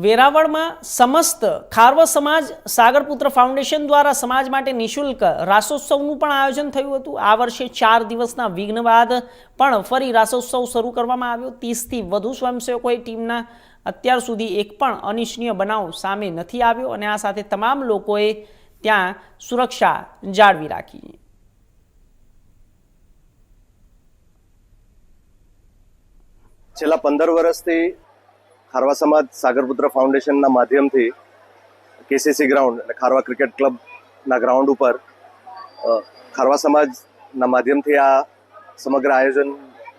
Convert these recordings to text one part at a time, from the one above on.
વેરાવળમાં સમસ્ત ખારવા સમાજ સાગરપુત્ર ફાઉન્ડેશન દ્વારા સમાજ માટે નિઃશુલ્ક રાસોત્સવનું પણ આયોજન થયું હતું। આ વર્ષે 4 દિવસના વિઘ્ન બાદ પણ ફરી રાસોત્સવ શરૂ કરવામાં આવ્યો। 30થી વધુ સ્વયંસેવકોએ ટીમના અત્યાર સુધી એક પણ અનિચ્છનીય બનાવ સામે નથી આવ્યો અને આ સાથે તમામ લોકોએ ત્યાં સુરક્ષા જાળવી રાખી। છેલ્લા 15 વર્ષથી ખારવા સમાજ સાગરપુત્ર ફાઉન્ડેશનના માધ્યમથી કેસીસી ગ્રાઉન્ડ અને ખારવા ક્રિકેટ ક્લબના ગ્રાઉન્ડ ઉપર ખારવા સમાજના માધ્યમથી આ સમગ્ર આયોજન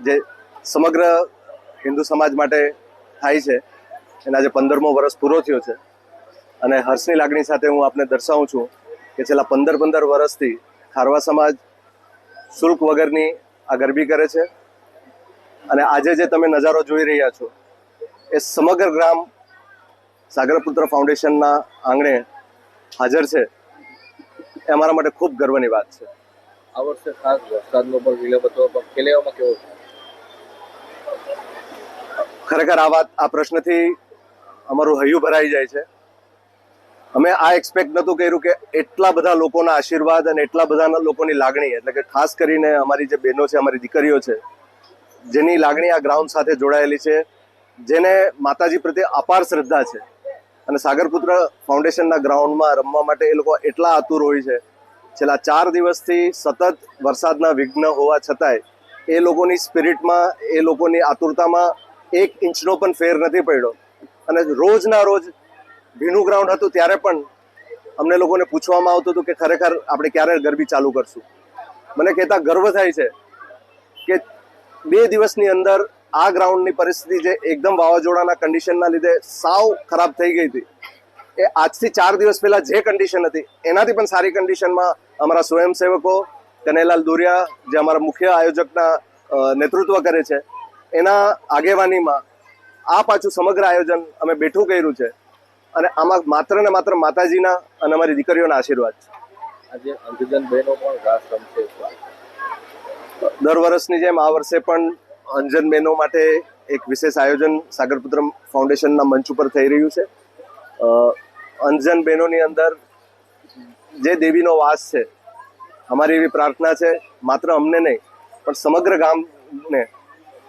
જે સમગ્ર હિન્દુ સમાજ માટે થાય છે એના આજે 15મો વર્ષ પૂરો થયો છે અને હર્ષની લાગણી સાથે હું આપને દર્શાવું છું કે છેલ્લા 15 વર્ષથી ખારવા સમાજ શુલ્ક વગરની આ ગરબી કરે છે અને આજે જે તમે નજારો જોઈ રહ્યા છો એ સમગ્ર ગ્રામ સાગરપુત્ર ફાઉન્ડેશનના આંગણે હાજર છે એ અમારા માટે ખૂબ ગર્વની વાત છે। આ વર્ષે ખાસ વરસાદનો પણ વિલંબ હતો, પણ ખેલૈયાઓમાં કેવો છે? ખરેખર આ પ્રશ્નથી અમારું હૈયું ભરાઈ જાય છે। અમે આ એક્સપેક્ટ નહોતું કર્યું કે એટલા બધા લોકોના આશીર્વાદ અને એટલા બધા લોકોની લાગણી, એટલે કે ખાસ કરીને અમારી જે બહેનો છે, અમારી દીકરીઓ છે, જેની લાગણી આ ગ્રાઉન્ડ સાથે જોડાયેલી છે, જેને માતાજી પ્રત્યે અપાર શ્રદ્ધા છે અને સાગરપુત્ર ફાઉન્ડેશનના ગ્રાઉન્ડમાં રમવા માટે એ લોકો એટલા આતુર હોય છે। છેલ્લા 4 દિવસથી સતત વરસાદના વિઘ્ન હોવા છતાંય એ લોકોની સ્પિરિટમાં, એ લોકોની આતુરતામાં 1 ઇંચનો પણ ફેર નથી પડ્યો અને રોજના રોજ ભીનું ગ્રાઉન્ડ હતું ત્યારે પણ અમને લોકોને પૂછવામાં આવતું હતું કે ખરેખર આપણે ક્યારે ગરબી ચાલુ કરશું। મને કહેતા ગર્વ થાય છે કે 2 દિવસની અંદર આ ગ્રાઉન્ડની પરિસ્થિતિ જે એકદમ વાવાઝોડાના કન્ડિશનના લીધે સાવ ખરાબ થઈ ગઈ હતી, એ આજથી 4 દિવસ પહેલા જે કન્ડિશન હતી એનાથી પણ સારી કન્ડિશનમાં અમારા સ્વયંસેવકો કનૈયાલાલ દુરિયા, જે અમારા મુખ્ય આયોજકના નેતૃત્વ કરે છે, એના આગેવાનીમાં આ પાછું સમગ્ર આયોજન અમે બેઠું કર્યું છે અને આમાં માત્ર ને માત્ર માતાજીના અને અમારી દીકરીઓના આશીર્વાદ છે। આજે અંધજન બહેનો પણ રાસ રમશે। દર વર્ષની જેમ આ વર્ષે પણ અંધજન બહેનો માટે એક વિશેષ આયોજન સાગરપુત્ર ફાઉન્ડેશનના મંચ ઉપર થઈ રહ્યું છે। અંધજન બહેનોની અંદર જે દેવીનો વાસ છે, અમારી એવી પ્રાર્થના છે માત્ર અમને નહીં પણ સમગ્ર ગામને,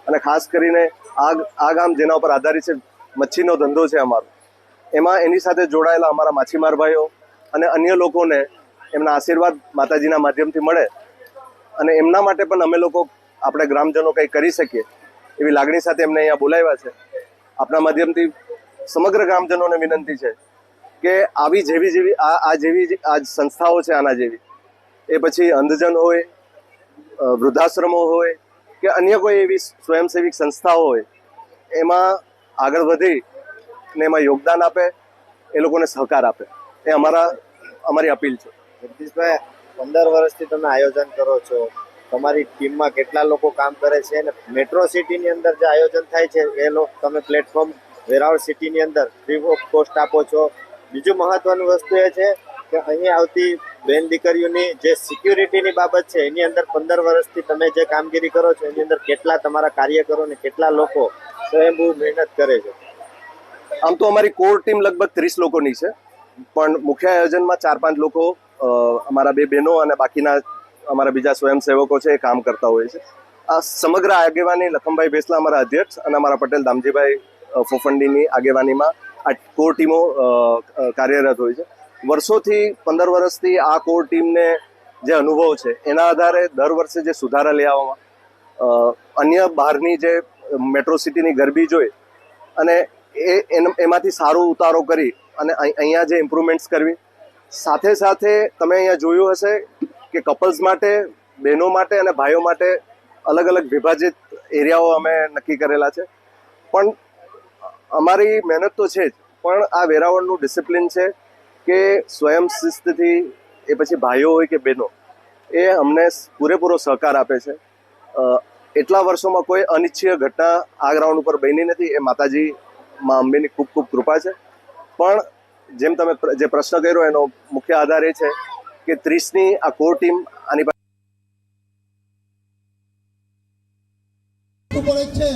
અને ખાસ કરીને આ ગામ જેના ઉપર આધારિત છે, મચ્છીનો ધંધો છે અમારો, એમાં એની સાથે જોડાયેલા અમારા માછીમાર ભાઈઓ અને અન્ય લોકોને એમના આશીર્વાદ માતાજીના માધ્યમથી મળે અને એમના માટે પણ અમે લોકો આપણે ગ્રામજનો કંઈ કરી શકીએ એવી લાગણી સાથે એમને અહીંયા બોલાવ્યા છે। આપણા માધ્યમથી સમગ્ર ગ્રામજનોને વિનંતી છે કે આવી જેવી આ સંસ્થાઓ છે, આના જેવી, એ પછી અંધજન હોય, વૃદ્ધાશ્રમો હોય કે અન્ય કોઈ એવી સ્વયંસેવી સંસ્થાઓ હોય, એમાં આગળ વધી ને એમાં યોગદાન આપે, એ લોકોને સહકાર આપે, એ અમારી અપીલ છે। જગદીશભાઈ, 15 વર્ષથી તમે આયોજન કરો છો, તમારી ટીમમાં કેટલા લોકો કામ કરે છે અને મેટ્રો સિટીની અંદર જે આયોજન થાય છે એ તમે પ્લેટફોર્મ વેરાવળ સિટીની અંદર ફ્રી ઓફ કોસ્ટ આપો છો। બીજું મહત્વની વસ્તુ એ છે કે અહીં આવતી બેન દીકરીઓની જે સિક્યુરિટીની બાબત છે એની અંદર 15 વર્ષથી તમે જે કામગીરી કરો છો એની અંદર કેટલા તમારા કાર્યકરો ને કેટલા લોકો સ્વયંભૂ મહેનત કરે છે? આમ તો અમારી કોર ટીમ લગભગ 30 લોકોની છે, પણ મુખ્ય આયોજનમાં 4-5 લોકો, અમારા 2 બહેનો અને બાકીના અમારા બીજા સ્વયંસેવકો છે, એ કામ કરતા હોય છે। આ સમગ્ર આગેવાની લખમભાઈ ભેસલા, અમારા અધ્યક્ષ, અને અમારા પટેલ દામજીભાઈ ફોફંડીની આગેવાનીમાં આ કોર ટીમો કાર્યરત હોય છે। વર્ષોથી 15 વર્ષથી આ કોર ટીમને જે અનુભવ છે એના આધારે દર વર્ષે જે સુધારા લઈ આવવામાં, અન્ય બહારની જે મેટ્રો સિટીની ગરબી જોઈ અને એમાંથી સારો ઉતારો કરી અને અહીંયા જે ઇમ્પ્રુવમેન્ટ્સ કરવી, સાથે સાથે તમે અહીંયા જોયું હશે કે કપલ્સ માટે, બહેનો માટે અને ભાઈઓ માટે અલગ અલગ વિભાજિત એરિયાઓ અમે નક્કી કરેલા છે। પણ અમારી મહેનત તો છે જ, પણ આ વેરાવળનું ડિસિપ્લિન છે કે સ્વયં શિસ્તથી, એ પછી ભાઈઓ હોય કે બહેનો, એ અમને પૂરેપૂરો સહકાર આપે છે। એટલા વર્ષોમાં કોઈ અનિચ્છનીય ઘટના આ ગ્રાઉન્ડ ઉપર બની નથી, એ માતાજી માં અંબેની ખૂબ ખૂબ કૃપા છે। પણ જેમ તમે જે પ્રશ્ન કર્યો એનો મુખ્ય આધાર એ છે કે 30ની આ કોર ટીમ આની છે।